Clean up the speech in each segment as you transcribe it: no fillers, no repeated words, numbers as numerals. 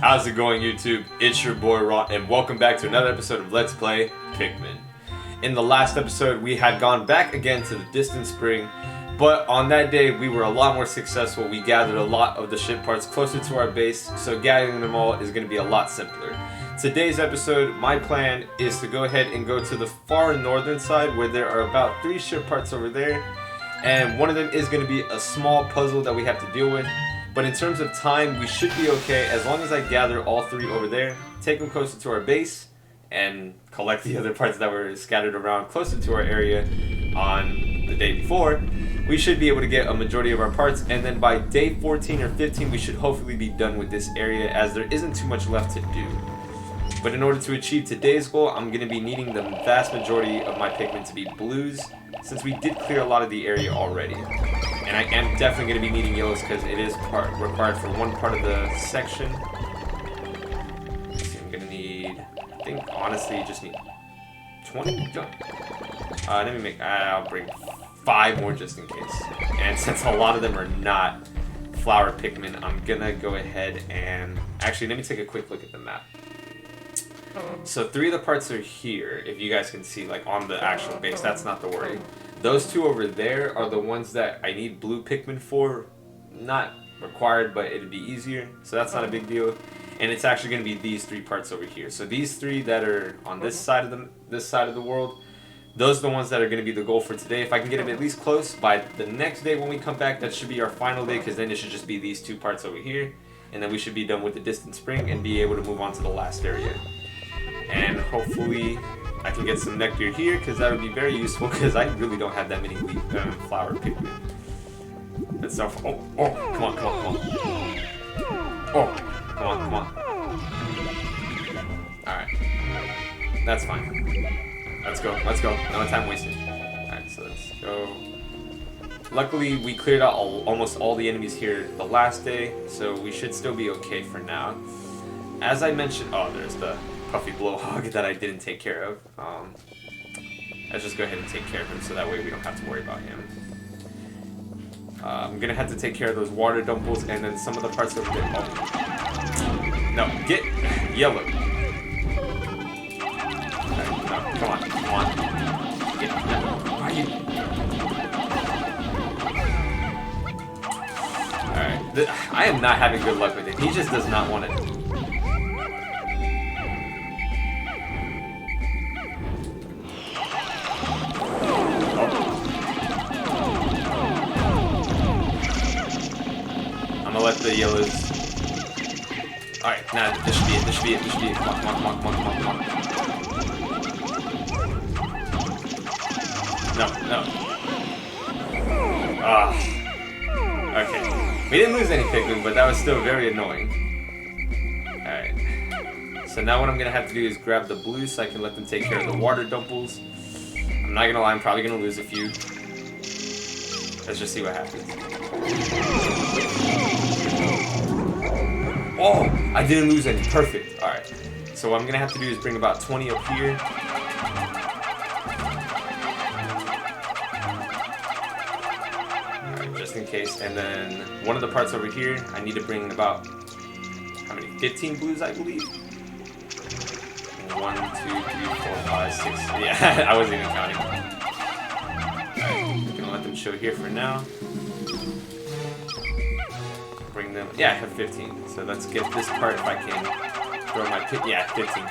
How's it going, YouTube? It's your boy Ron, and welcome back to another episode of Let's Play Pikmin. In the last episode, we had gone back again to the distant spring, but on that day, we were a lot more successful. We gathered a lot of the ship parts closer to our base, so gathering them all is going to be a lot simpler. Today's episode, my plan is to go ahead and go to the far northern side where there are about 3 ship parts over there, and one of them is going to be a small puzzle that we have to deal with. But in terms of time, we should be okay as long as I gather all 3 over there, take them closer to our base, and collect the other parts that were scattered around closer to our area on the day before. We should be able to get a majority of our parts, and then by day 14 or 15, we should hopefully be done with this area as there isn't too much left to do. But in order to achieve today's goal, I'm going to be needing the vast majority of my Pikmin to be blues, since we did clear a lot of the area already. And I am definitely going to be needing yellows because it is required for one part of the section. Let's see, I'm going to need, I think honestly you just need 20. Let me make, I'll bring 5 more just in case. And since a lot of them are not flower Pikmin, I'm going to go ahead and, actually let me take a quick look at the map. So 3 of the parts are here, if you guys can see, like on the actual base, that's not the worry. Those 2 over there are the ones that I need blue Pikmin for. Not required, but it'd be easier, so that's not a big deal. And it's actually going to be these 3 parts over here. So these 3 that are on this side of the world, those are the ones that are going to be the goal for today. If I can get them at least close by the next day when we come back, that should be our final day, because then it should just be these 2 parts over here, and then we should be done with the distant spring and be able to move on to the last area. And hopefully I can get some nectar here, because that would be very useful, because I really don't have that many flower Pikmin. That's so come on. Oh, come on. Alright. That's fine. Let's go. No time wasted. Alright, so let's go. Luckily, we cleared out almost all the enemies here the last day, so we should still be okay for now. As I mentioned, there's the puffy blowhog that I didn't take care of. Let's just go ahead and take care of him so that way we don't have to worry about him. I'm gonna have to take care of those water dumples and then some of the parts over there. Oh. No, get yellow. No, come on. Get, no. Why are you? Alright, I am not having good luck with it. He just does not want it. Let the yellows. Alright, now this should be it. Come on. No. Okay. We didn't lose any Pikmin, but that was still very annoying. Alright. So now what I'm gonna have to do is grab the blues so I can let them take care of the water dumples. I'm not gonna lie, I'm probably gonna lose a few. Let's just see what happens. Oh, I didn't lose any. Perfect. Alright. So what I'm going to have to do is bring about 20 up here. Alright, just in case. And then one of the parts over here, I need to bring about, how many? 15 blues, I believe? 1, 2, 3, 4, 5, 6. Yeah, I wasn't even counting. Alright, I'm going to let them show here for now. Bring them. Yeah, I have 15. So let's get this part if I can throw my pit. Yeah, 15.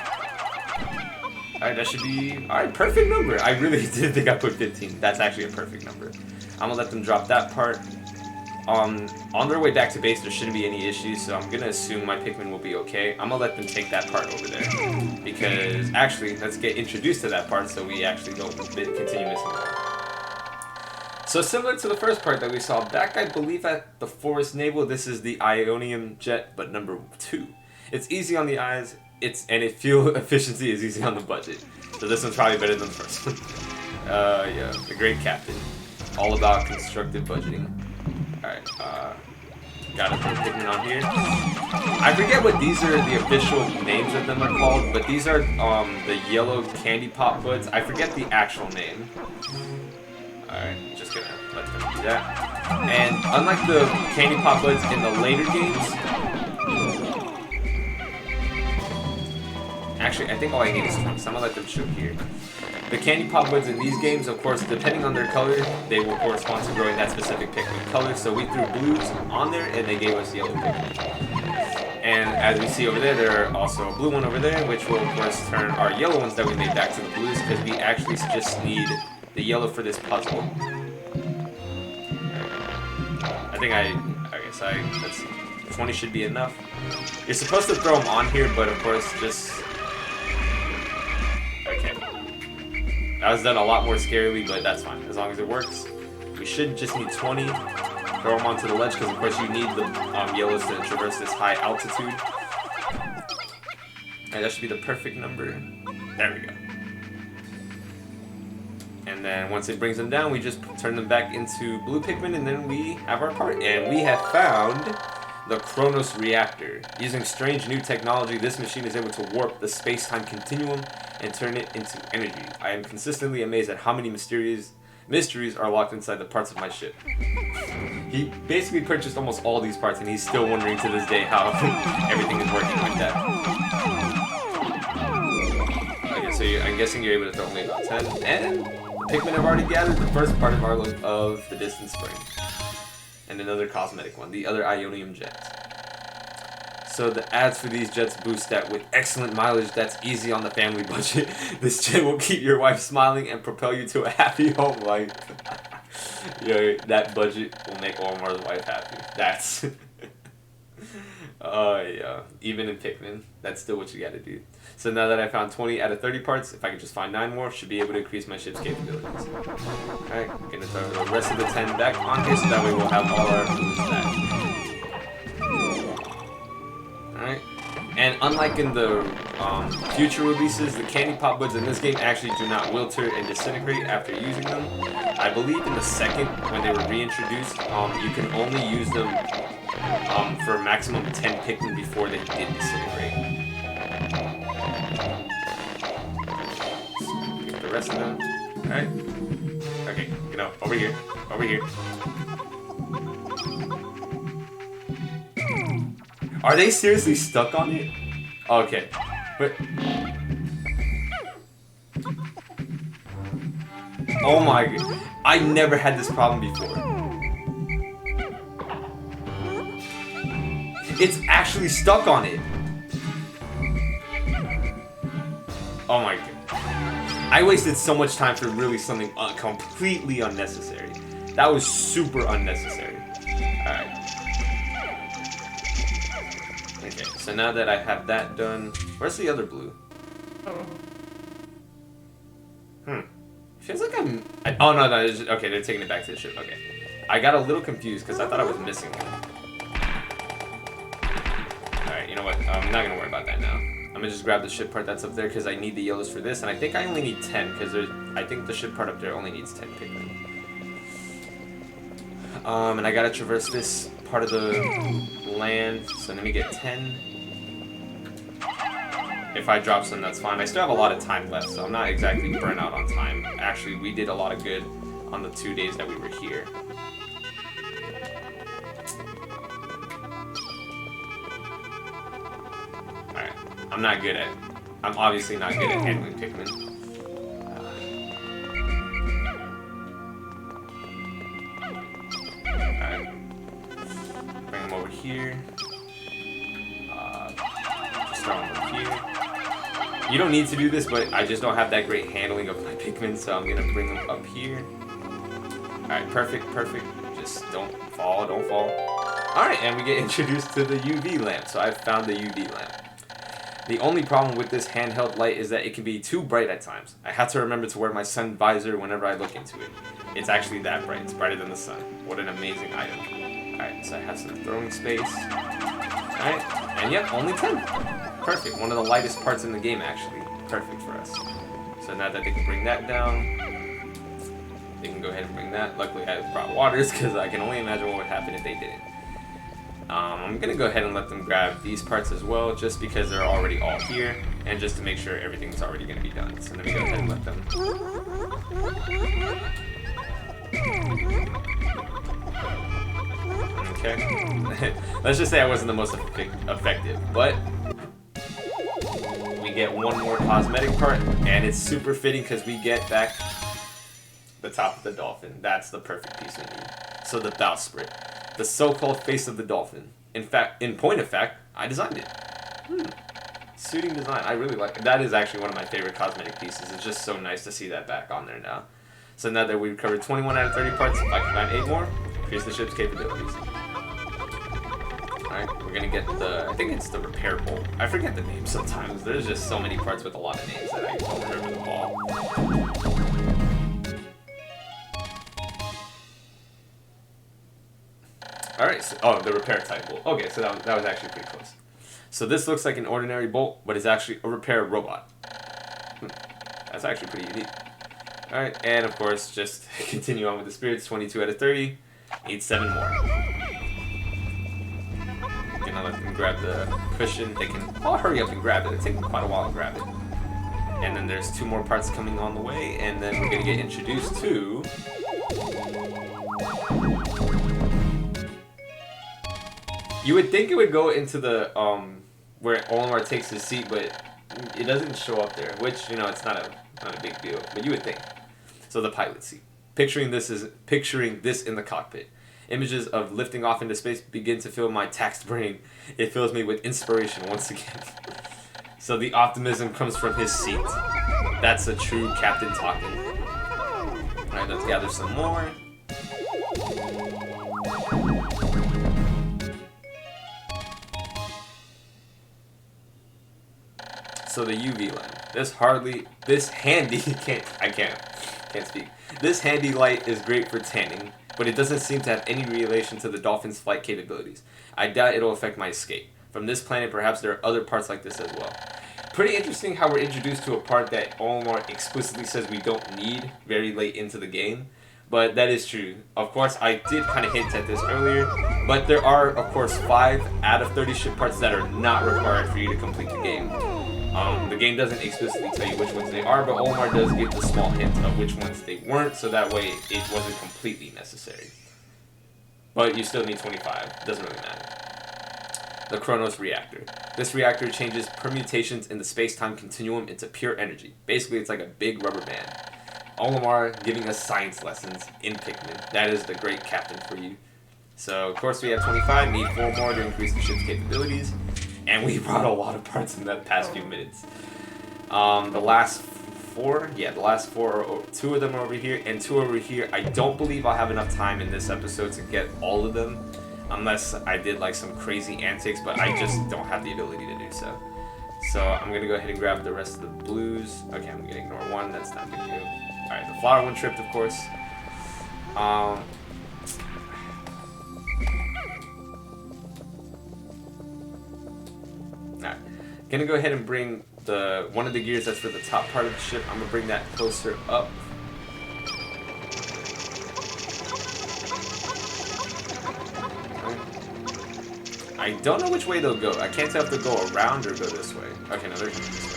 Alright, that should be. Alright, perfect number. I really did think I put 15. That's actually a perfect number. I'm gonna let them drop that part. On their way back to base, there shouldn't be any issues, so I'm gonna assume my Pikmin will be okay. I'm gonna let them take that part over there. Because actually, let's get introduced to that part so we actually don't continue missing out. So similar to the first part that we saw back, I believe, at the Forest Naval, this is the Ionium Jet, but number 2. It's easy on the eyes, and fuel efficiency is easy on the budget. So this one's probably better than the first one. Yeah, the Great Captain. All about constructive budgeting. Alright, gotta throw Pikmin on here. I forget what these are, the official names of them are called, but these are the yellow candy pop buds. I forget the actual name. Alright, just gonna let them do that. And unlike the candy pop buds in the later games, Actually, I think all I need is 20, so I'm gonna let them show here. The candy pop buds in these games, of course, depending on their color, they will correspond to growing that specific Pikmin color. So we threw blues on there, and they gave us yellow Pikmin. And as we see over there, there are also a blue one over there, which will, of course, turn our yellow ones that we made back to the blues, because we actually just need the yellow for this puzzle. Let's see. 20 should be enough. You're supposed to throw them on here, but of course, just... Okay. That was done a lot more scarily, but that's fine. As long as it works. We should just need 20. Throw them onto the ledge, because of course you need the yellows to traverse this high altitude. And that should be the perfect number. There we go. And then once it brings them down, we just turn them back into blue Pikmin, and then we have our part. And we have found the Kronos Reactor. Using strange new technology, this machine is able to warp the space-time continuum and turn it into energy. I am consistently amazed at how many mysteries are locked inside the parts of my ship. He basically purchased almost all these parts, and he's still wondering to this day how everything is working like that. Okay, so I'm guessing you're able to throw only about 10, and Pikmin have already gathered the first part of the distant spring. And another cosmetic one, the other Ionium jets. So the ads for these jets boost that with excellent mileage that's easy on the family budget. This jet will keep your wife smiling and propel you to a happy home life. Yo, that budget will make Omar's wife happy. That's... Oh, yeah. Even in Pikmin, that's still what you gotta do. So now that I found 20 out of 30 parts, if I could just find 9 more, should be able to increase my ship's capabilities. Alright, gonna throw the rest of the 10 back on here, so that way we'll have all our blues back. Alright, and unlike in the future releases, the candy pop buds in this game actually do not wilter and disintegrate after using them. I believe in the second, when they were reintroduced, you can only use them for a maximum of 10 Pikmin before they did disintegrate. Get the rest of them. Alright. Okay, over here. Over here. Are they seriously stuck on it? Okay. But... Oh my god. I never had this problem before. It's actually stuck on it. Oh my god. I wasted so much time for really something completely unnecessary. That was super unnecessary. Alright. Okay, so now that I have that done, where's the other blue? Feels like oh no, okay, they're taking it back to the ship, okay. I got a little confused because I thought I was missing one. Alright, you know what, I'm not gonna worry about that now. I'm gonna just grab the ship part that's up there because I need the yellows for this, and I think I only need 10 because I think the ship part up there only needs 10 Pikmin. And I gotta traverse this part of the land, so let me get 10. If I drop some, that's fine. I still have a lot of time left, so I'm not exactly burnt out on time. Actually, we did a lot of good on the 2 days that we were here. Alright, I'm obviously not good at handling Pikmin. Alright. Bring them over here. Just throw them over here. You don't need to do this, but I just don't have that great handling of my Pikmin, so I'm gonna bring them up here. Alright, perfect. Just don't fall. Alright, and we get introduced to the UV lamp. So I've found the UV lamp. The only problem with this handheld light is that it can be too bright at times. I have to remember to wear my sun visor whenever I look into it. It's actually that bright. It's brighter than the sun. What an amazing item. Alright, so I have some throwing space. Alright, and yep, only 10. Perfect. One of the lightest parts in the game, actually. Perfect for us. So now that they can bring that down, they can go ahead and bring that. Luckily, I brought waters because I can only imagine what would happen if they didn't. I'm going to go ahead and let them grab these parts as well, just because they're already all here, and just to make sure everything's already going to be done. So let me go ahead and let them... Okay. Let's just say I wasn't the most effective, but... we get one more cosmetic part, and it's super fitting because we get back the top of the Dolphin. That's the perfect piece we need. So the bowsprit, the so-called face of the Dolphin. In fact, in point of fact, I designed it. Suiting design, I really like it. That is actually one of my favorite cosmetic pieces. It's just so nice to see that back on there now. So now that we've covered 21 out of 30 parts, if I can find 8 more, increase the ship's capabilities. Alright, we're gonna get the, I think it's the repair bolt. I forget the name sometimes. There's just so many parts with a lot of names that I don't remember them all. Alright, so, oh, the repair type bolt. Okay, so that was actually pretty close. So this looks like an ordinary bolt, but it's actually a repair robot. That's actually pretty unique. Alright, and of course, just continue on with the spirits. 22 out of 30. Need 7 more. Gonna let them grab the cushion. They can all hurry up and grab it. It's taking quite a while to grab it. And then there's 2 more parts coming on the way, and then we're gonna get introduced to... You would think it would go into the, where Olimar takes his seat, but it doesn't show up there, which, you know, it's not a big deal, but you would think. So the pilot seat. Picturing this in the cockpit. Images of lifting off into space begin to fill my taxed brain. It fills me with inspiration once again. So the optimism comes from his seat. That's a true captain talking. Alright, let's gather some more. So the UV lamp. This handy light is great for tanning, but it doesn't seem to have any relation to the Dolphin's flight capabilities. I doubt it'll affect my escape. From this planet, perhaps there are other parts like this as well. Pretty interesting how we're introduced to a part that Olimar explicitly says we don't need very late into the game. But that is true. Of course, I did kind of hint at this earlier, but there are, of course, 5 out of 30 ship parts that are not required for you to complete the game. The game doesn't explicitly tell you which ones they are, but Olimar does give the small hint of which ones they weren't, so that way it wasn't completely necessary. But you still need 25. Doesn't really matter. The Kronos Reactor. This reactor changes permutations in the space-time continuum into pure energy. Basically, it's like a big rubber band. Olimar giving us science lessons in Pikmin. That is the great captain for you. So, of course, we have 25. Need 4 more to increase the ship's capabilities. And we brought a lot of parts in the past few minutes. The last 4? Yeah, the last 4, 2 of them are over here, and 2 over here. I don't believe I'll have enough time in this episode to get all of them, unless I did like some crazy antics, but I just don't have the ability to do so. So I'm gonna go ahead and grab the rest of the blues. Okay, I'm gonna ignore 1, that's not a big deal. Alright, the flower one tripped, of course. Alright, gonna go ahead and bring one of the gears that's for the top part of the ship. I'm gonna bring that closer up. I don't know which way they'll go. I can't tell if they'll go around or go this way. Okay, no, they're going this way.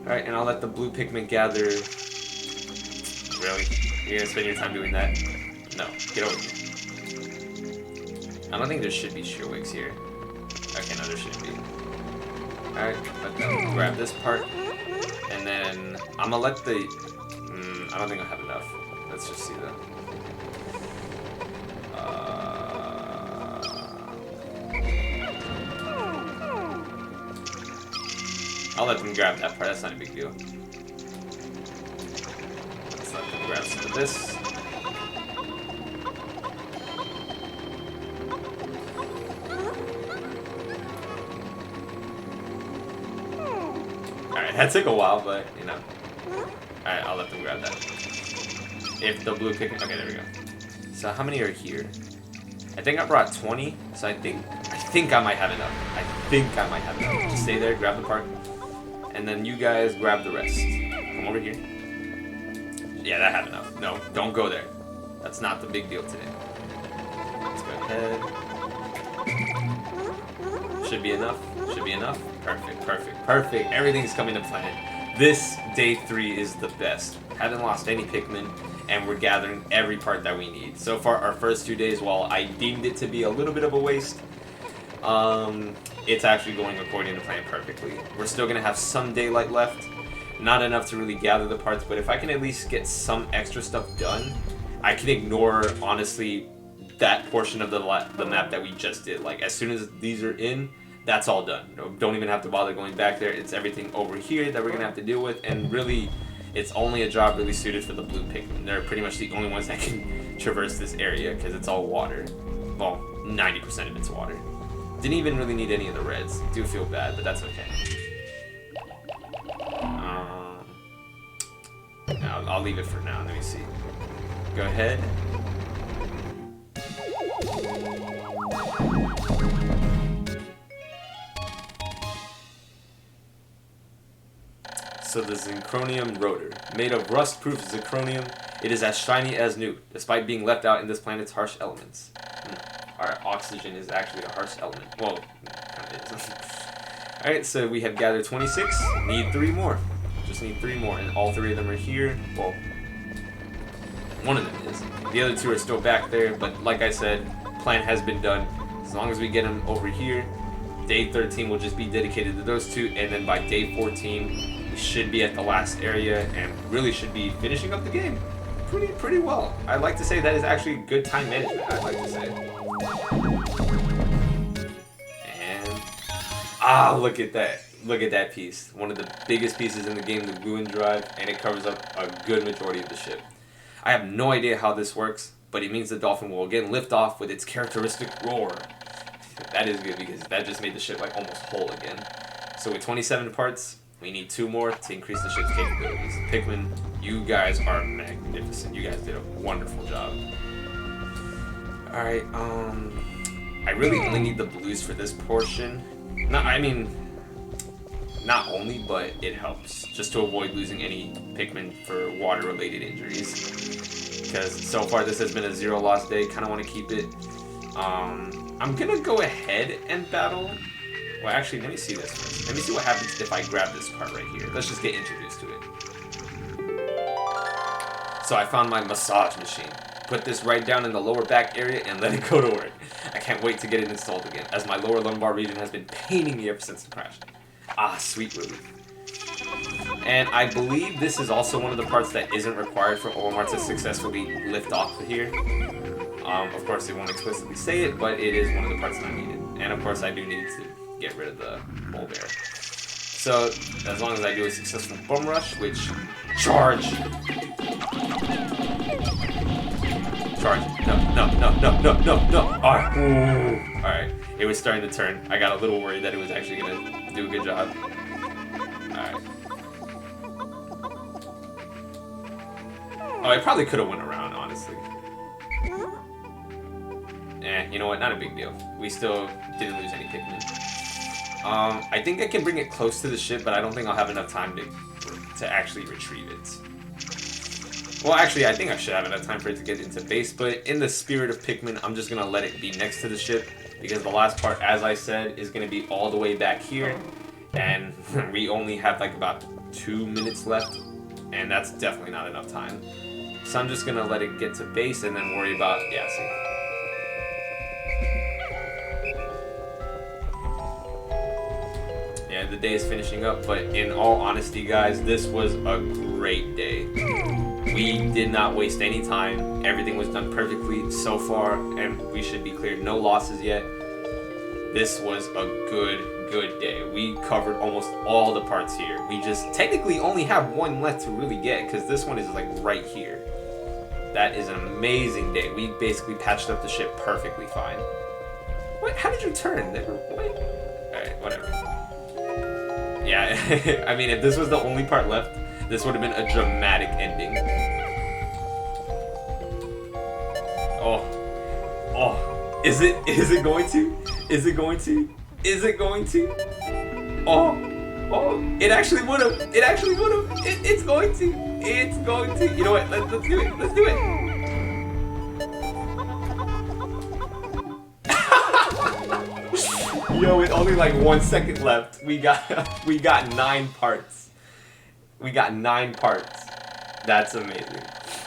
Alright, and I'll let the blue Pikmin gather. Really? You're gonna spend your time doing that? No, get over here. I don't think there should be shearwigs here. Okay, no, there shouldn't be. Alright, let them grab this part. And then I'm gonna let the... I don't think I'll have enough. Let's just see though. I'll let them grab that part, that's not a big deal. Let's let them grab some of this. Alright, that took a while, but, you know. Alright, I'll let them grab that. If the blue Pikmin... Okay, there we go. So how many are here? I think I brought 20, so I think I might have enough. Just stay there, grab the part. And then you guys grab the rest. Come over here. Yeah, that had enough. No, don't go there. That's not the big deal today. Let's go ahead. Should be enough. Perfect. Everything's coming to plan. This day 3 is the best. Haven't lost any Pikmin, and we're gathering every part that we need. So far, our first 2 days, while I deemed it to be a little bit of a waste, it's actually going according to plan perfectly. We're still going to have some daylight left. Not enough to really gather the parts, but if I can at least get some extra stuff done, I can ignore, honestly, that portion of the map that we just did. Like, as soon as these are in, that's all done. Don't even have to bother going back there. It's everything over here that we're going to have to deal with, and really, it's only a job really suited for the blue Pikmin. They're pretty much the only ones that can traverse this area, because it's all water. Well, 90% of it's water. Didn't even really need any of the reds. Do feel bad, but that's okay. No, I'll leave it for now. Let me see. Go ahead. So the Zincronium Rotor. Made of rust-proof Zincronium, it is as shiny as new, despite being left out in this planet's harsh elements. Alright, oxygen is actually a harsh element. Well, kind of is. Alright, so we have gathered 26. Need 3 more. Just need 3 more, and all 3 of them are here. Well, one of them is. The other 2 are still back there, but like I said, plan has been done. As long as we get them over here, day 13 will just be dedicated to those 2, and then by day 14, we should be at the last area, and really should be finishing up the game pretty well. I'd like to say that is actually good time management, I'd like to say. And, look at that. Look at that piece. One of the biggest pieces in the game, the Gluon drive, and it covers up a good majority of the ship. I have no idea how this works, but it means the Dolphin will again lift off with its characteristic roar. That is good, because that just made the ship like almost whole again. So with 27 parts, we need 2 more to increase the ship's capabilities. Pikmin, you guys are magnificent. You guys did a wonderful job. Alright, I really only need the blues for this portion. Not only, but it helps. Just to avoid losing any Pikmin for water-related injuries. Because so far this has been a 0 loss day. Kind of want to keep it. I'm going to go ahead and battle. Well, actually, let me see this first. Let me see what happens if I grab this part right here. Let's just get introduced to it. So I found my massage machine. Put this right down in the lower back area and let it go to work. I can't wait to get it installed again, as my lower lumbar region has been paining me ever since the crash. Ah, sweet relief. And I believe this is also one of the parts that isn't required for OMR to successfully lift off of here. Of course, it won't explicitly say it, but it is one of the parts that I needed. And of course, I do need to get rid of the bull bear. So, as long as I do a successful bum rush, which... Charge! Charge. No. Alright. It was starting to turn. I got a little worried that it was actually going to do a good job. Alright. Oh, I probably could have went around, honestly. You know what? Not a big deal. We still didn't lose any Pikmin. I think I can bring it close to the ship, but I don't think I'll have enough time to actually retrieve it. Well, actually, I think I should have enough time for it to get into base, but in the spirit of Pikmin, I'm just going to let it be next to the ship, because the last part, as I said, is going to be all the way back here, and we only have like about 2 minutes left, and that's definitely not enough time. So I'm just going to let it get to base and then worry about, yeah, see. Yeah, the day is finishing up, but in all honesty, guys, this was a great day. We did not waste any time. Everything was done perfectly so far, and we should be clear. No losses yet. This was a good day. We covered almost all the parts here. We just technically only have one left to really get, because this one is like right here. That is an amazing day. We basically patched up the ship perfectly fine. What? How did you turn? Wait. Alright, whatever. Yeah, I mean, if this was the only part left, this would have been a dramatic ending. Oh, is it going to? Is it going to? Is it going to? Oh, it actually would have. It actually would have. It's going to. It's going to. You know what? Let's do it. Let's do it. Yo, with only like 1 second left, we got 9 parts. We got 9 parts. That's amazing.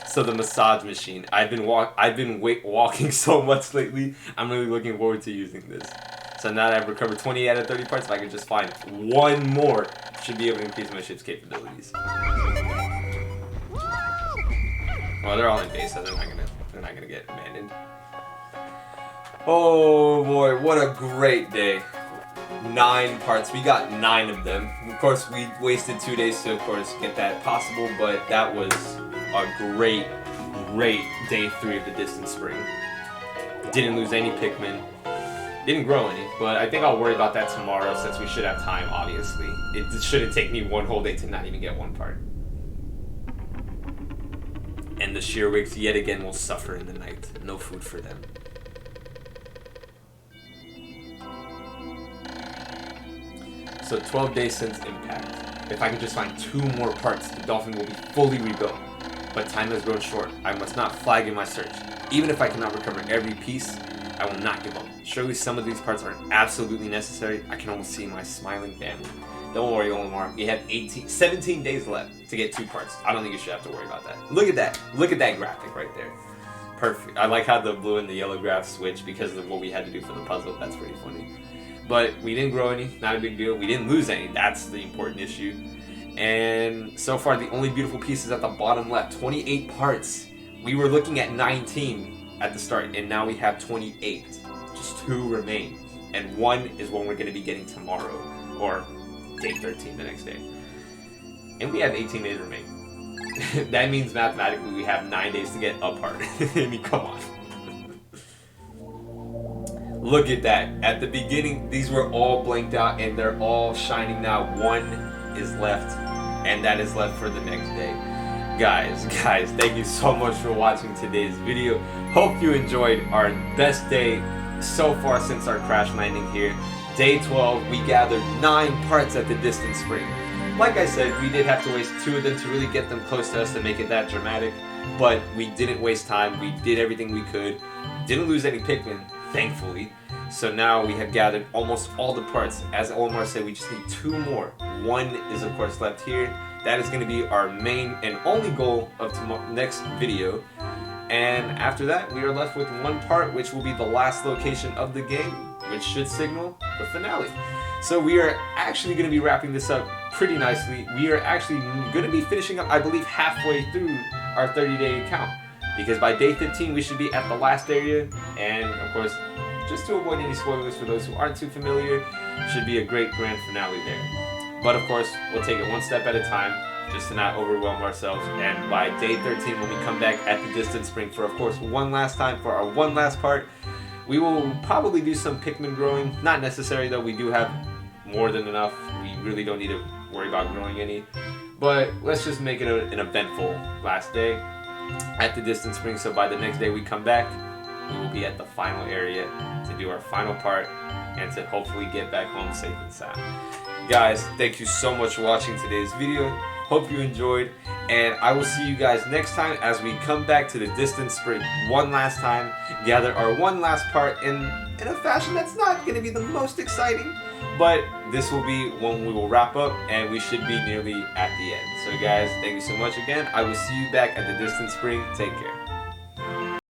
So the massage machine. I've been walking so much lately. I'm really looking forward to using this. So So now that I've recovered 20 out of 30 parts, if I can just find one more, should be able to increase my ship's capabilities. Well, they're all in base, so they're not gonna get abandoned. Oh boy, what a great day. 9 parts, we got 9 of them. Of course, we wasted 2 days to, of course, get that possible, but that was a great day 3 of the Distant Spring. Didn't lose any Pikmin. Didn't grow any, but I think I'll worry about that tomorrow since we should have time, obviously. It shouldn't take me one whole day to not even get 1 part. And the Shearwigs yet again will suffer in the night. No food for them. So 12 days since impact. If I can just find 2 more parts, the Dolphin will be fully rebuilt. But time has grown short. I must not flag in my search. Even if I cannot recover every piece, I will not give up. Surely some of these parts are absolutely necessary. I can almost see my smiling family. Don't worry, Olimar. We have 17 days left to get 2 parts. I don't think you should have to worry about that. Look at that. Look at that graphic right there. Perfect. I like how the blue and the yellow graphs switch because of what we had to do for the puzzle. That's pretty funny. But we didn't grow any, not a big deal. We didn't lose any, that's the important issue. And so far, the only beautiful piece is at the bottom left, 28 parts. We were looking at 19 at the start, and now we have 28. Just 2 remain. And 1 is one we're going to be getting tomorrow, or day 13 the next day. And we have 18 days remaining. That means mathematically we have 9 days to get a part. I mean, come on. Look at that. At the beginning, these were all blanked out and they're all shining now. 1 is left, and that is left for the next day. Guys, thank you so much for watching today's video. Hope you enjoyed our best day so far since our crash landing here. Day 12, we gathered 9 parts at the Distant Spring. Like I said, we did have to waste 2 of them to really get them close to us to make it that dramatic. But we didn't waste time. We did everything we could. Didn't lose any Pikmin, thankfully. So now we have gathered almost all the parts. As Olimar said, we just need 2 more. 1 is of course left here. That is going to be our main and only goal of next video. And after that, we are left with 1 part, which will be the last location of the game, which should signal the finale. So we are actually going to be wrapping this up pretty nicely. We are actually going to be finishing up, I believe, halfway through our 30-day count. Because by day 15, we should be at the last area. And of course, just to avoid any spoilers for those who aren't too familiar, should be a great grand finale there. But of course, we'll take it 1 step at a time, just to not overwhelm ourselves. And by day 13, when we come back at the Distant Spring for, of course, 1 last time for our 1 last part, we will probably do some Pikmin growing. Not necessary though, we do have more than enough. We really don't need to worry about growing any. But let's just make it an eventful last day at the Distant Spring. So by the next day we come back, we will be at the final area to do our final part and to hopefully get back home safe and sound. Guys, thank you so much for watching today's video. Hope you enjoyed, and I will see you guys next time as we come back to the Distant Spring 1 last time, gather our 1 last part in a fashion that's not going to be the most exciting, but this will be when we will wrap up and we should be nearly at the end. So guys, thank you so much again. I will see you back at the Distant Spring. Take care.